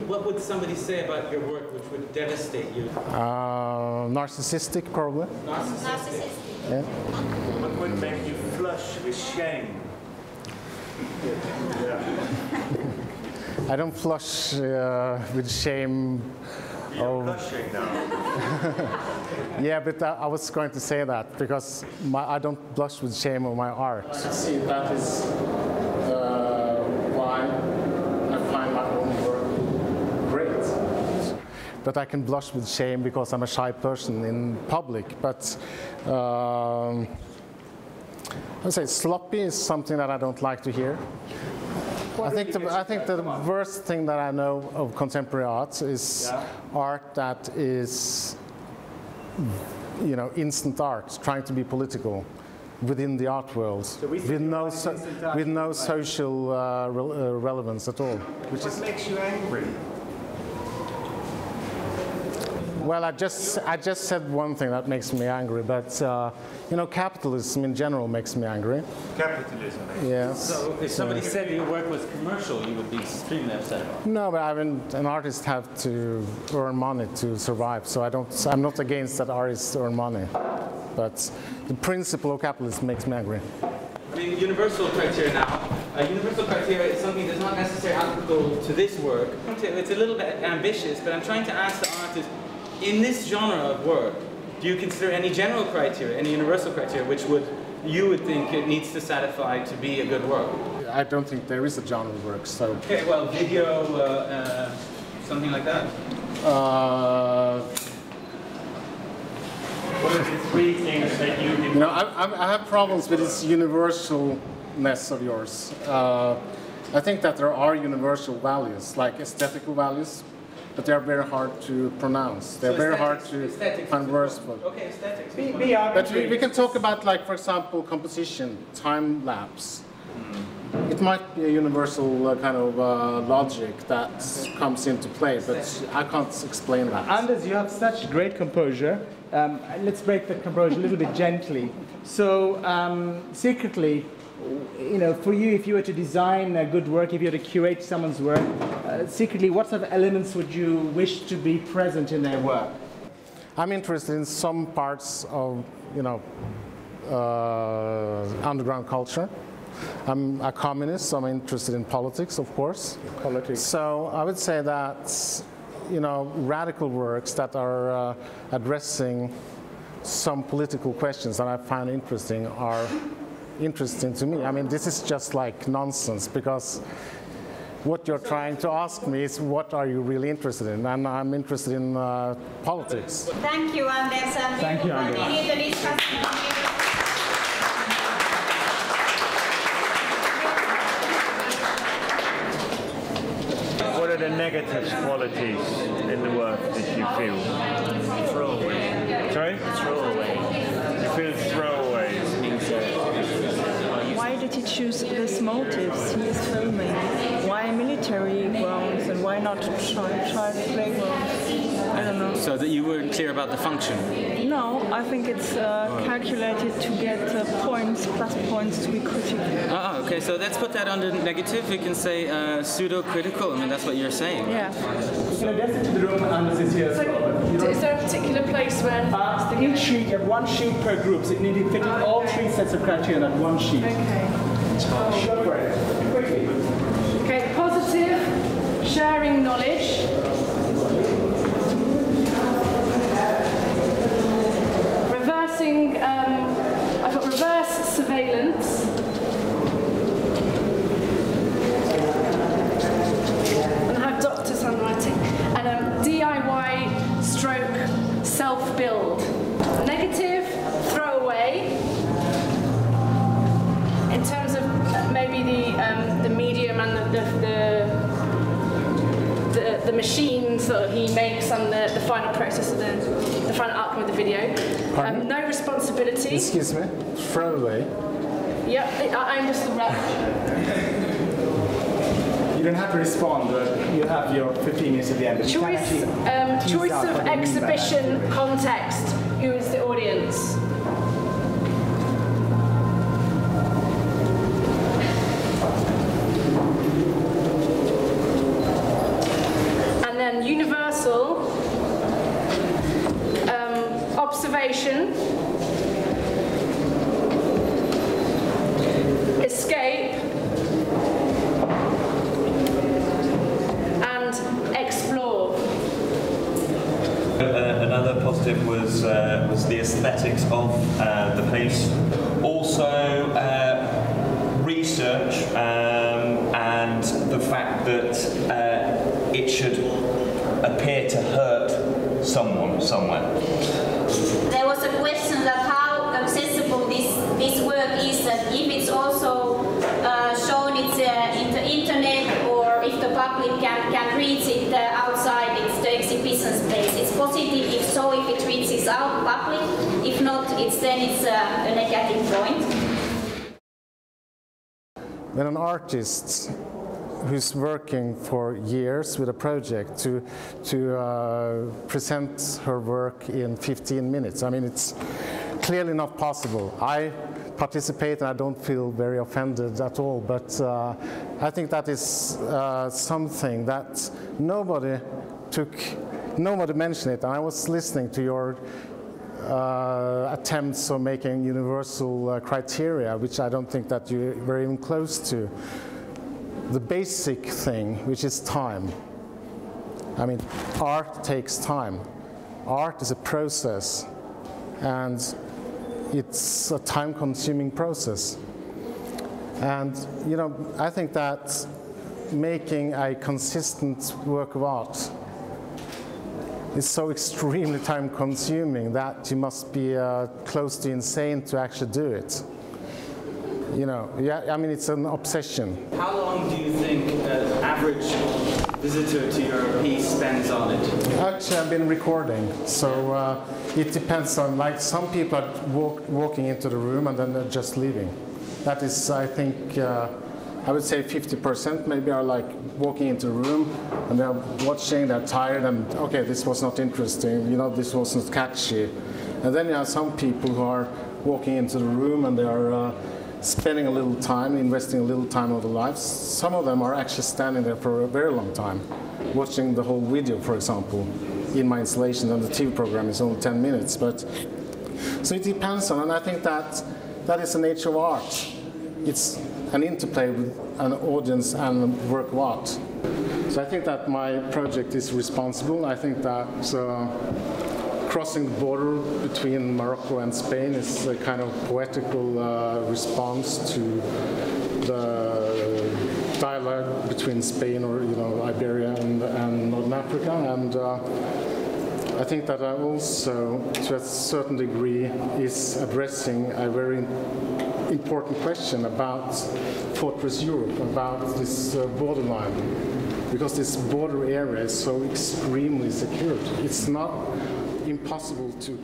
What would somebody say about your work which would devastate you? Narcissistic, probably. Narcissistic. Yeah. What would make you flush with shame? I don't flush with shame. You're blushing now. Yeah, but I was going to say that because I don't blush with shame of my art. See, that is why I find my own work great. But I can blush with shame because I'm a shy person in public. But I would say sloppy is something that I don't like to hear. I think the worst thing that I know of contemporary art is art that is, you know, instant art, trying to be political within the art world, so with no social relevance at all. What makes you angry? Well, I just said one thing that makes me angry, but you know, capitalism in general makes me angry. Capitalism. Yes. So if somebody said your work was commercial, you would be extremely upset. No, but I mean, an artist have to earn money to survive. So I'm not against that artists earn money, but the principle of capitalism makes me angry. I mean, universal criteria now. Universal criteria is something that's not necessarily applicable to this work. It's a little bit ambitious, but I'm trying to ask the artist, in this genre of work, do you consider any general criteria, any universal criteria, which you would think it needs to satisfy to be a good work? I don't think there is a genre of work, so... Okay, well, video, something like that. What are the three things that you You know, I have problems with this universalness of yours. I think that there are universal values, like aesthetical values, but they are very hard to pronounce. They're very hard to find words for. Okay, aesthetics. But we can talk about, like, for example, composition, time lapse. It might be a universal kind of logic that comes into play, but I can't explain that. Anders, you have such great composure. Let's break the composure a little bit gently. So, secretly, you know, for you, if you were to design a good work, if you were to curate someone's work, secretly, what sort of elements would you wish to be present in their work? I'm interested in some parts of, you know, underground culture. I'm a communist, so I'm interested in politics, of course. Politics. So I would say that, you know, radical works that are addressing some political questions that I find interesting are interesting to me. I mean, this is just like nonsense, because what you're trying to ask me is what are you really interested in, and I'm interested in politics. Thank you, Anders. Thank you, Anders. What are the negative qualities in the work that you feel? Throwaway. Sorry? Throwaway. You feel throwaways. Why did he choose these motives he is filming? Why military grounds and why not child playgrounds? I don't know. So that you weren't clear about the function? No, I think it's calculated to get points, plus points to be critical. Ah, okay, so let's put that under negative. We can say pseudo-critical. I mean, that's what you're saying. Yeah. You can address it to the room, Anders is here as well. Is there a particular place where... Each sheet, you have one sheet per group, so you need to fit in all three sets of criteria in that one sheet. Okay. Go for it. Quickly. Okay, positive, sharing knowledge. Reversing, I've got reverse surveillance. And I have doctor's handwriting. And DIY stroke self-build. Negative, throwaway. In terms of maybe the medium and the machines that he makes and the final process of the final outcome of the video. No responsibility. Excuse me? Throwaway? Yep, I'm just the rep. You don't have to respond, but you have your 15 minutes at the end. Choice of exhibition context. Who is the audience? then universal, observation, escape, and explore. Another positive was the aesthetics of the piece. Also, research and the fact that it should appear to hurt someone somewhere. There was a question that how accessible this work is, and if it's also shown in the internet, or if the public can reach it outside the exhibition space. It's positive if so, if it reaches out public. If not, it's a negative point. When an artist who's working for years with a project to present her work in 15 minutes, I mean, it's clearly not possible. I participate and I don't feel very offended at all, but I think that is something that nobody mentioned it. And I was listening to your attempts of making universal criteria, which I don't think that you're very even close to. The basic thing, which is time. I mean, art takes time. Art is a process, and it's a time-consuming process. And, you know, I think that making a consistent work of art is so extremely time-consuming that you must be close to insane to actually do it. You know, yeah, I mean, it's an obsession. How long do you think an average visitor to your piece spends on it? Actually, I've been recording, so it depends on, like, some people are walking into the room and then they're just leaving. That is, I think, I would say 50% maybe are like walking into the room and they're watching, they're tired, and okay, this was not interesting, you know, this wasn't catchy. And then you have some people who are walking into the room and they are spending a little time, investing a little time of their lives. Some of them are actually standing there for a very long time, watching the whole video, for example, in my installation, and the TV program is only 10 minutes. But so it depends on, and I think that is the nature of art. It's an interplay with an audience and work of art. So I think that my project is responsible. I think that crossing the border between Morocco and Spain is a kind of poetical response to the dialogue between Spain, or, you know, Iberia and Northern Africa. And I think that I also, to a certain degree, is addressing a very important question about Fortress Europe, about this borderline, because this border area is so extremely secured. It's not impossible to